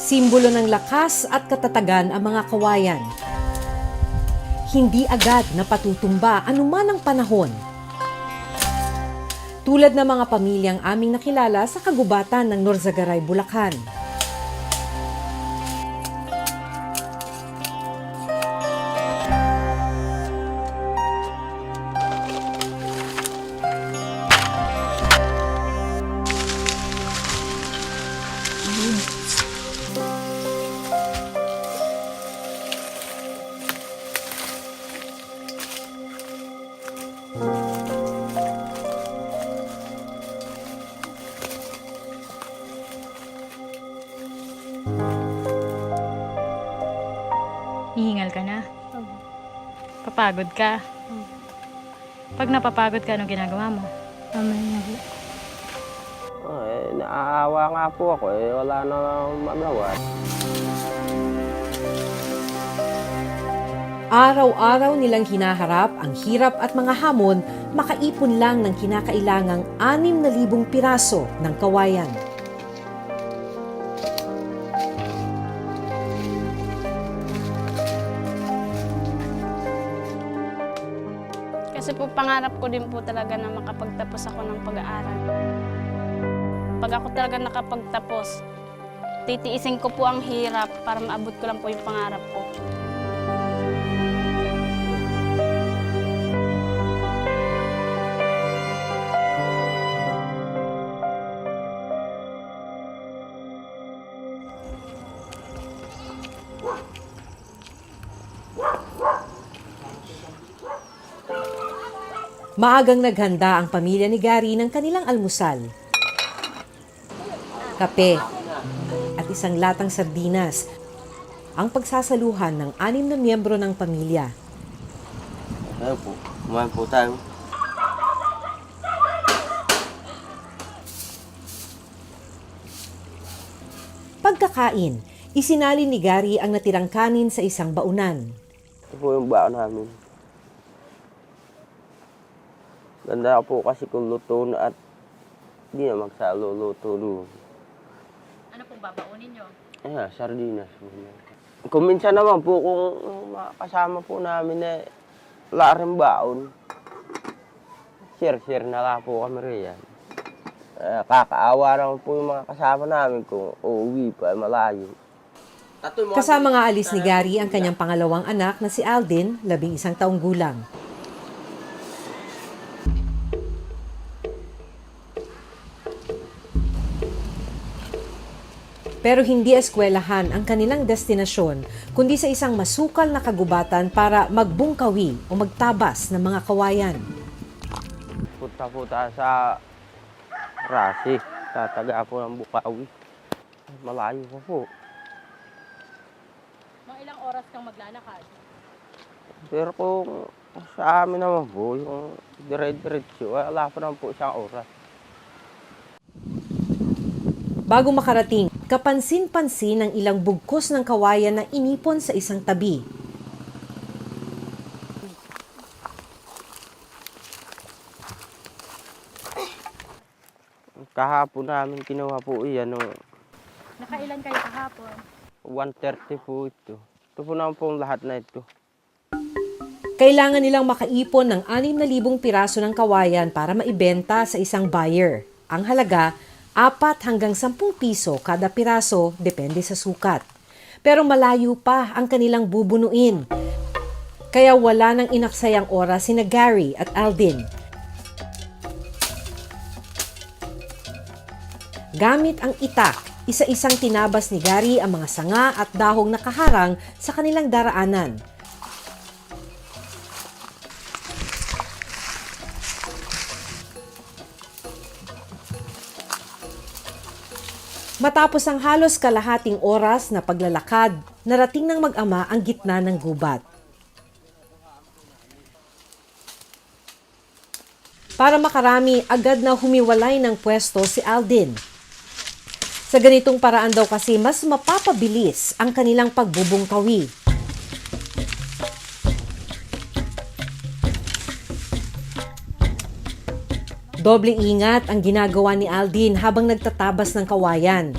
Simbolo ng lakas at katatagan ang mga kawayan. Hindi agad napatutumba anuman ang panahon. Tulad ng mga pamilyang aming nakilala sa kagubatan ng Norzagaray, Bulacan. Hihingal ka na? Papagod ka? Pag napapagod ka, anong ginagawa mo? Naaawa nga po ako wala na magawa. Araw-araw nilang hinaharap ang hirap at mga hamon, makaipon lang ng kinakailangang 6,000 piraso ng kawayan. Kasi po pangarap ko din po talaga na makapagtapos ako ng pag-aaral. Pag ako talaga nakapagtapos, titiisin ko po ang hirap para maabot ko lang po yung pangarap ko. Maagang naghanda ang pamilya ni Gary ng kanilang almusal. Kape at isang latang sardinas ang pagsasaluhan ng 6 na miyembro ng pamilya. Ayun po, kumain po tayo. Pagkakain, isinalin ni Gary ang natirang kanin sa isang baunan. Ito po yung baon namin. Ganda po kasi kung luto na at hindi na magsalo-luto doon. Ano pong babaunin nyo? Ayan, sardinas. Kung minsan naman po, kung makasama po namin wala rin baon, share na lang po kami riyan. Kakaawa naman po yung mga kasama namin kung uuwi pa, malayo. Kasama nga alis ni Gary ang kanyang pangalawang anak na si Aldin, 11 taong gulang. Pero hindi eskwelahan ang kanilang destinasyon, kundi sa isang masukal na kagubatan para magbungkawi o magtabas ng mga kawayan. Punta po tayo sa Rasi, tataga po ng Bukawi. Malayo pa po. Mga ilang oras kang maglalakad? Pero kung sa amin naman po, yung dire-diretso, wala pa naman po isang oras. Bago makarating, kapansin-pansin ang ilang bugkos ng kawayan na inipon sa isang tabi. Kahapon namin kinuha po iyan, Nakailan kayo kahapon? 1:30 po ito. Ito po naman po lahat na ito. Kailangan nilang makaipon ng 6,000 piraso ng kawayan para maibenta sa isang buyer. Ang halaga, 4 hanggang 10 piso kada piraso, depende sa sukat. Pero malayo pa ang kanilang bubunuin. Kaya wala nang inaksayang oras sina Gary at Aldin. Gamit ang itak, isa-isang tinabas ni Gary ang mga sanga at dahong nakaharang sa kanilang daraanan. Matapos ang halos kalahating oras na paglalakad, narating ng mag-ama ang gitna ng gubat. Para makarami, agad na humiwalay ng pwesto si Aldin. Sa ganitong paraan daw kasi mas mapapabilis ang kanilang pagbubungkawi. Dobleng ingat ang ginagawa ni Aldin habang nagtatabas ng kawayan.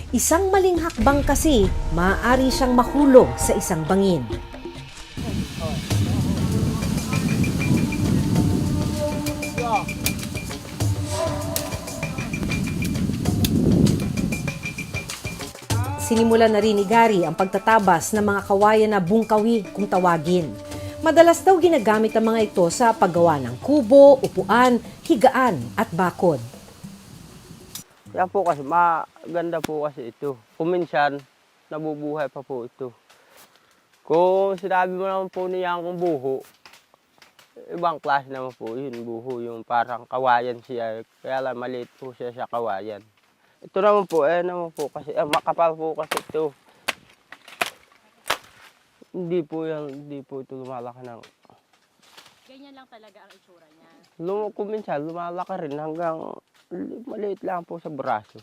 Isang maling hakbang kasi, maaari siyang mahulog sa isang bangin. Sinimulan na rin ni Gary ang pagtatabas ng mga kawayan na bungkawi kung tawagin. Madalas daw ginagamit ang mga ito sa paggawa ng kubo, upuan, higaan at bakod. Yan po kasi, maganda po kasi ito. Kung minsan, nabubuhay pa po ito. Kung sinabi mo naman po niya kung buho, ibang klase naman po yun, buho. Yung parang kawayan siya, kaya lang maliit po siya sa kawayan. Ito naman po kasi, makapal po kasi ito. Hindi po ito lumalaki ng... Ganyan lang talaga ang itsura niya. Kung minsan, lumalaki rin hanggang maliit lang po sa braso.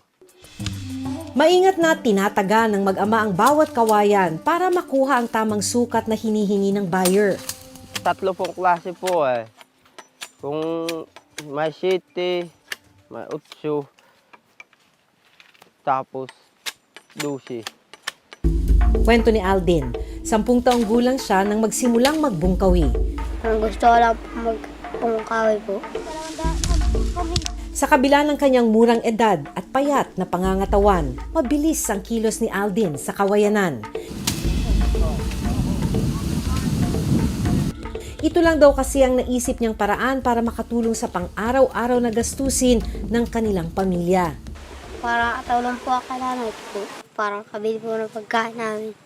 Maingat na tinataga ng mag-ama ang bawat kawayan para makuha ang tamang sukat na hinihingi ng buyer. 3 pong klase po eh. Kung may 7, may 8, tapos 12. Kwento ni Aldin, 10 taong gulang siya nang magsimulang magbungkawi. Ang gusto ko lang po magpungkawi po. Sa kabila ng kanyang murang edad at payat na pangangatawan, mabilis ang kilos ni Aldin sa kawayanan. Ito lang daw kasi ang naisip niyang paraan para makatulong sa pang-araw-araw na gastusin ng kanilang pamilya. Parang katulong po ako nanay po. Parang kabili po ng pagkain namin.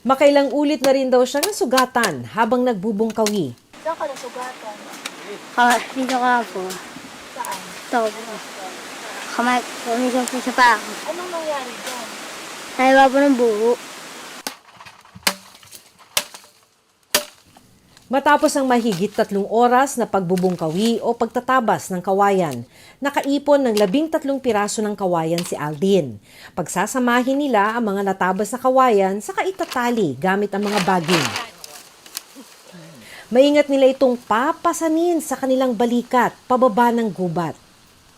Makailang ulit na rin daw siya nasugatan habang nagbubungkawi. Saan ka nasugatan? Dito ka po. Saan? Ito po. Kamay, pumisok po sa paa ko. Anong nangyari dyan? Naiba po ng buho. Matapos ang mahigit 3 oras na pagbubungkawi o pagtatabas ng kawayan, nakaipon ng 13 piraso ng kawayan si Aldin. Pagsasamahin nila ang mga natabas na kawayan sa kaitatali gamit ang mga baging. Maingat nila itong papasanin sa kanilang balikat pababa ng gubat.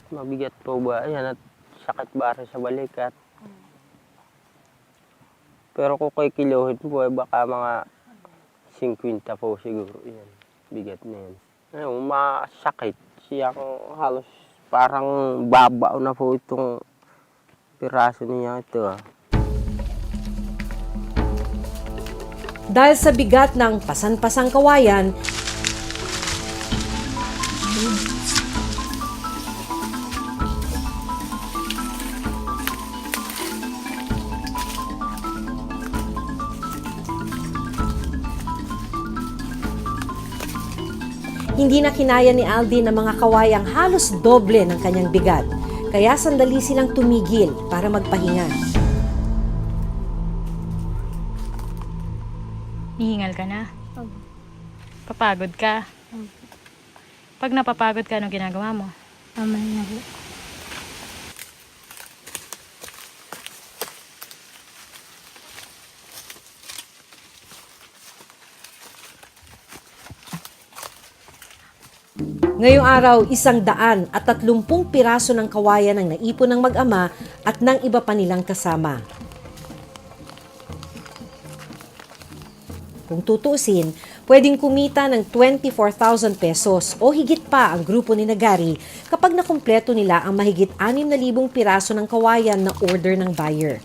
Mabigat po ba? Ayan, at sakit ba rin sa balikat. Pero kung kay kilohin po, baka mga 50 po siguro. Yan, bigat na yan. Ayun, masakit. Siya halos parang babao na po itong piraso niya ito. Dahil sa bigat ng pasan-pasang kawayan, hindi na kinaya ni Aldin ang mga kawayang halos doble ng kanyang bigat. Kaya sandali silang tumigil para magpahinga. Hihingal ka na? Papagod ka? Pag napapagod ka, anong ginagawa mo? Mamay na po. Ngayong araw, 130 piraso ng kawayan ang naipon ng mag-ama at ng iba pa nilang kasama. Kung tutuusin, pwedeng kumita ng 24,000 pesos o higit pa ang grupo ni Gary kapag nakumpleto nila ang mahigit 6,000 piraso ng kawayan na order ng buyer.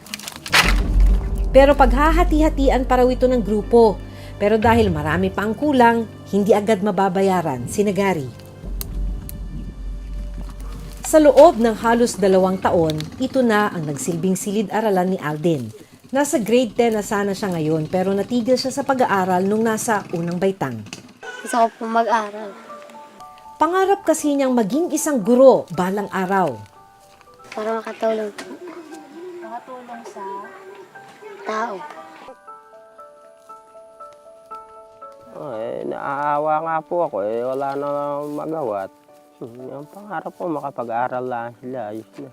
Pero paghahati-hatian pa raw ito ng grupo. Pero dahil marami pa ang kulang, hindi agad mababayaran si Gary. Sa loob ng halos 2 taon, ito na ang nagsilbing silid-aralan ni Aldin. Nasa grade 10 na sana siya ngayon pero natigil siya sa pag-aaral nung nasa unang baitang. Gusto ko po mag-aral. Pangarap kasi niyang maging isang guro balang araw. Para makatulong po. Nakatulong sa... Tao. Naaawa nga po ako wala na magawa. Ang pangarap ko, makapag-aral lang sila, ayos na.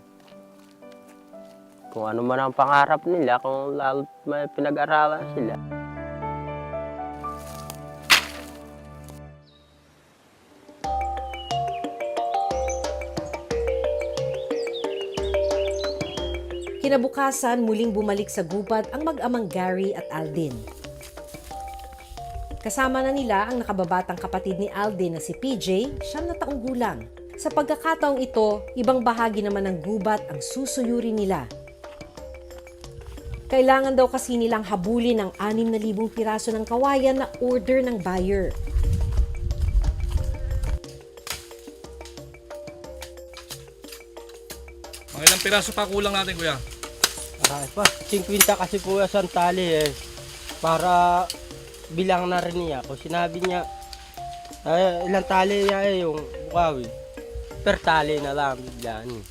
Kung ano man ang pangarap nila, kung lalo may pinag-aralan sila. Kinabukasan, muling bumalik sa gubat ang mag-amang Gary at Aldin. Kasama na nila ang nakababatang kapatid ni Aldin na si PJ, 9 na taong gulang. Sa pagkakataong ito, ibang bahagi naman ng gubat ang susuyurin nila. Kailangan daw kasi nilang habulin ang 6,000 piraso ng kawayan na order ng buyer. Mga ilang piraso pa kulang natin, kuya? Ay pa, 50 kasi po yung tali eh. Para bilang na rin niya. Kung sinabi niya, ay, ilang tali niya eh, yung bukawi. Per tali na lang, biglaan eh.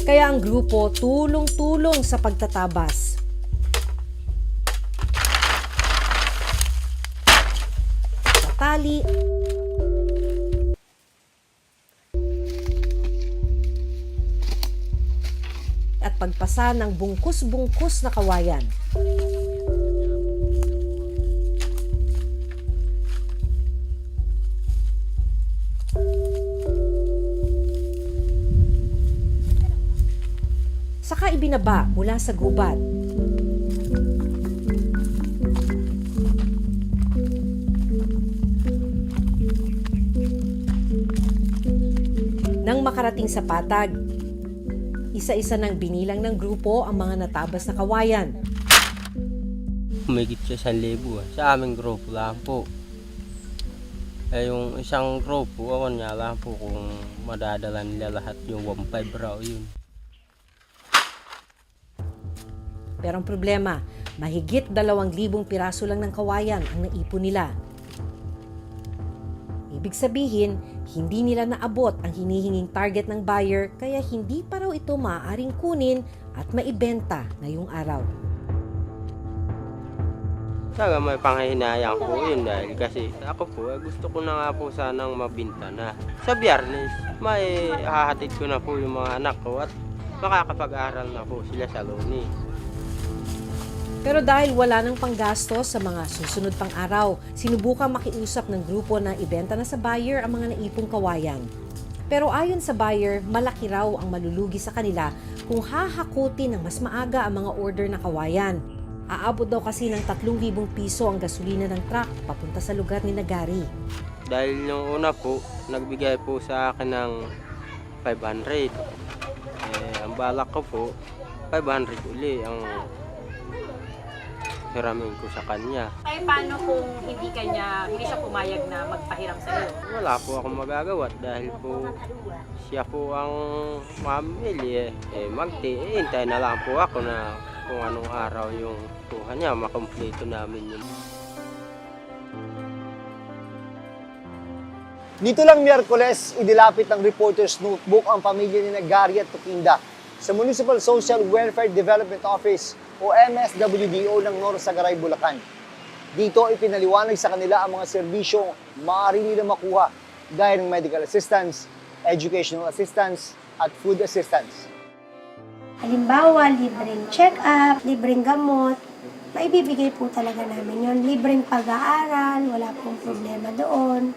Kaya ang grupo tulong-tulong sa pagtatabas. Sa tali at pagpasa ng bungkus-bungkus na kawayan. Saka ibinaba mula sa gubat. Nang makarating sa patag, isa-isa nang binilang ng grupo ang mga natabas na kawayan. Humigit siya 1,000 ah. Sa aming grupo lang po. Eh yung isang grupo, ako niya lang po kung madadala nila lahat yung 1,500 raw yun. Pero ang problema, mahigit 2,000 piraso lang ng kawayan ang naipon nila. Ibig sabihin, hindi nila naabot ang hinihinging target ng buyer kaya hindi pa raw ito maaaring kunin at maibenta ngayong araw. Saga may panghihinayang po yun dahil kasi ako po gusto ko na nga po sanang mabinta na. Sa Biyernes, may hahatid ko na po yung mga anak ko at makakapag-aral na po sila sa Loni. Pero dahil wala nang panggastos sa mga susunod pang araw, sinubukang makiusap ng grupo na ibenta na sa buyer ang mga naipong kawayan. Pero ayon sa buyer, malaki raw ang malulugi sa kanila kung hahakutin ng mas maaga ang mga order na kawayan. Aabot daw kasi ng 3,000 piso ang gasolina ng truck papunta sa lugar ni Gary. Dahil yung una po, nagbigay po sa akin ng 500. Ang balak ko po, 500 uli ang hiramin ko sa kanya. Ay, paano kung hindi siya pumayag na magpahiram sa iyo? Wala po akong magagawa dahil po siya po ang mamili hintay na lang po ako na kung anong araw yung kuha niya, makompleto namin yun. Nito lang Miyerkules, idilapit ng Reporter's Notebook ang pamilya ni Gary at Tukinda sa Municipal Social Welfare Development Office o MSWDO ng Norsagaray, Bulacan. Dito ipinaliwanag sa kanila ang mga serbisyong maaari nila makuha gaya ng medical assistance, educational assistance at food assistance. Halimbawa, libreng check-up, libreng gamot, maibibigay po talaga namin yun. Libreng pag-aaral, wala pong problema doon.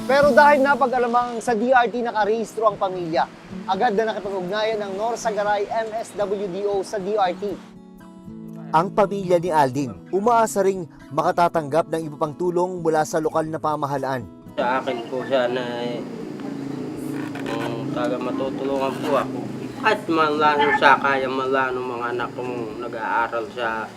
Pero dahil napag-alamang sa DRT nakarehistro ang pamilya, agad na nakipag-ugnayan ng Norsagaray MSWDO sa DRT. Ang pamilya ni Aldin, umaasa ring makatatanggap ng iba pang tulong mula sa lokal na pamahalaan. Sa akin po sana taga matutulungan po ako. Kahit malano sa kaya malano mga anak kong nag-aaral sa